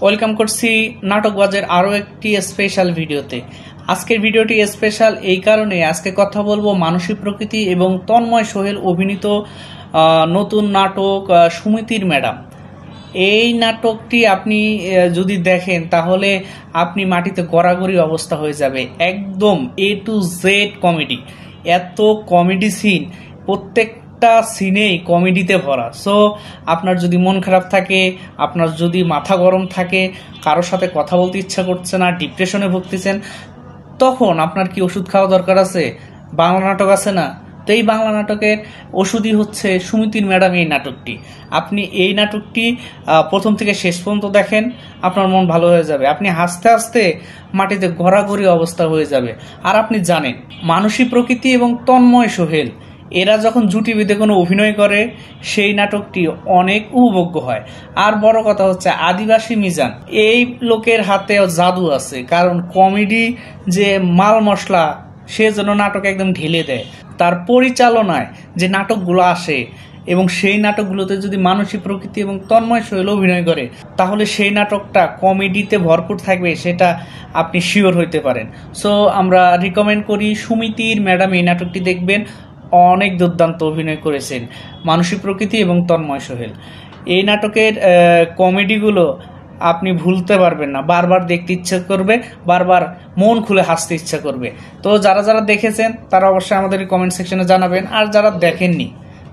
Welcome করছি নাটকবাজের আরও একটি স্পেশাল ভিডিওতে। আজকের ভিডিওটি স্পেশাল এই কারণে, আজকে কথা বলবো মানসী প্রকৃতি এবং তন্ময় সোহেল অভিনীত নতুন নাটক সুমিতির ম্যাডাম। এই নাটকটি আপনি যদি দেখেন তাহলে আপনি মাটিতে গড়াগড়ি অবস্থা হয়ে যাবে। একদম A to Z কমেডি, এত কমেডি সিন, প্রত্যেকটা সিনেই কমেডিতে ভরা। সো আপনার যদি মন খারাপ থাকে, আপনার যদি মাথা গরম থাকে, কারোর সাথে কথা বলতে ইচ্ছা করছে না, ডিপ্রেশনে ভুগতেছেন, তখন আপনার কি ওষুধ খাওয়া দরকার আছে? বাংলা নাটক আছে না? তো এই বাংলা নাটকের ওষুধই হচ্ছে সুমিতির ম্যাডাম এই নাটকটি। আপনি এই নাটকটি প্রথম থেকে শেষ পর্যন্ত দেখেন, আপনার মন ভালো হয়ে যাবে। আপনি হাসতে হাসতে মাটিতে ঘোরাঘুরি অবস্থা হয়ে যাবে। আর আপনি জানেন, মানসী প্রকৃতি এবং তন্ময় সোহেল এরা যখন জুটি বেঁধে কোনো অভিনয় করে, সেই নাটকটি অনেক উপভোগ্য হয়। আর বড় কথা হচ্ছে আদিবাসী মিজান, এই লোকের হাতেও জাদু আছে। কারণ কমেডি যে মাল মশলা, সে যেন নাটক একদম ঢেলে দেয়। তার পরিচালনায় যে নাটকগুলো আসে এবং সেই নাটকগুলোতে যদি মানসী প্রকৃতি এবং তন্ময় সোহেল অভিনয় করে, তাহলে সেই নাটকটা কমেডিতে ভরপুর থাকবে, সেটা আপনি শিওর হইতে পারেন। সো আমরা রিকমেন্ড করি সুমিতির ম্যাডাম এই নাটকটি দেখবেন। অনেক দুর্দান্ত অভিনয় করেছেন মানসী প্রকৃতি এবং তন্ময় সোহেল। এই নাটকের কমেডিগুলো আপনি ভুলতে পারবেন না, বারবার দেখতে ইচ্ছা করবে, বারবার মন খুলে হাসতে ইচ্ছা করবে। তো যারা যারা দেখেছেন তারা অবশ্যই আমাদের কমেন্ট সেকশনে জানাবেন। আর যারা দেখেননি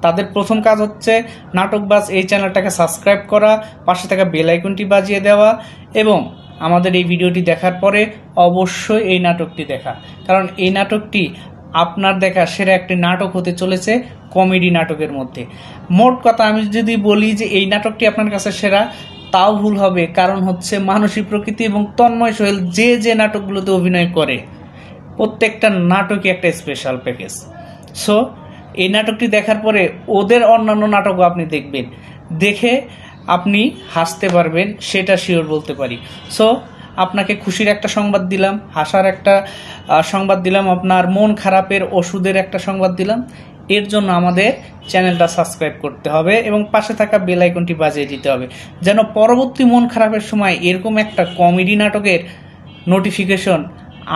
তাদের প্রথম কাজ হচ্ছে নাটকবাজ এই চ্যানেলটাকে সাবস্ক্রাইব করা, পাশে থাকা বেল আইকনটি বাজিয়ে দেওয়া এবং আমাদের এই ভিডিওটি দেখার পরে অবশ্যই এই নাটকটি দেখা। কারণ এই নাটকটি আপনার দেখা সেরা একটি নাটক হতে চলেছে কমেডি নাটকের মধ্যে। মোট কথা আমি যদি বলি যে এই নাটকটি আপনার কাছে সেরা, তাও ভুল হবে। কারণ হচ্ছে মানসী প্রকৃতি এবং তন্ময় সোহেল যে যে নাটকগুলোতে অভিনয় করে, প্রত্যেকটা নাটকই একটা স্পেশাল প্যাকেজ। সো এই নাটকটি দেখার পরে ওদের অন্যান্য নাটকও আপনি দেখবেন, দেখে আপনি হাসতে পারবেন, সেটা শিওর বলতে পারি। সো আপনাকে খুশির একটা সংবাদ দিলাম, হাসার একটা সংবাদ দিলাম, আপনার মন খারাপের ওষুধের একটা সংবাদ দিলাম। এর জন্য আমাদের চ্যানেলটা সাবস্ক্রাইব করতে হবে এবং পাশে থাকা বেল আইকনটি বাজিয়ে দিতে হবে, যেন পরবর্তী মন খারাপের সময় এরকম একটা কমেডি নাটকের নোটিফিকেশন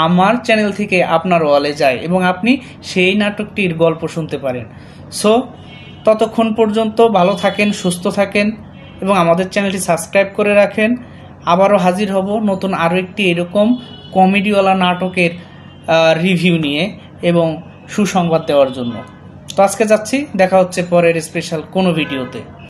আমার চ্যানেল থেকে আপনার ওয়ালে যায় এবং আপনি সেই নাটকটির গল্প শুনতে পারেন। সো ততক্ষণ পর্যন্ত ভালো থাকেন, সুস্থ থাকেন এবং আমাদের চ্যানেলটি সাবস্ক্রাইব করে রাখেন। আবারও হাজির হব নতুন আরও একটি এরকম কমেডিওয়ালা নাটকের রিভিউ নিয়ে এবং সুসংবাদ দেওয়ার জন্য। তো আজকে যাচ্ছি, দেখা হচ্ছে পরের স্পেশাল কোনো ভিডিওতে।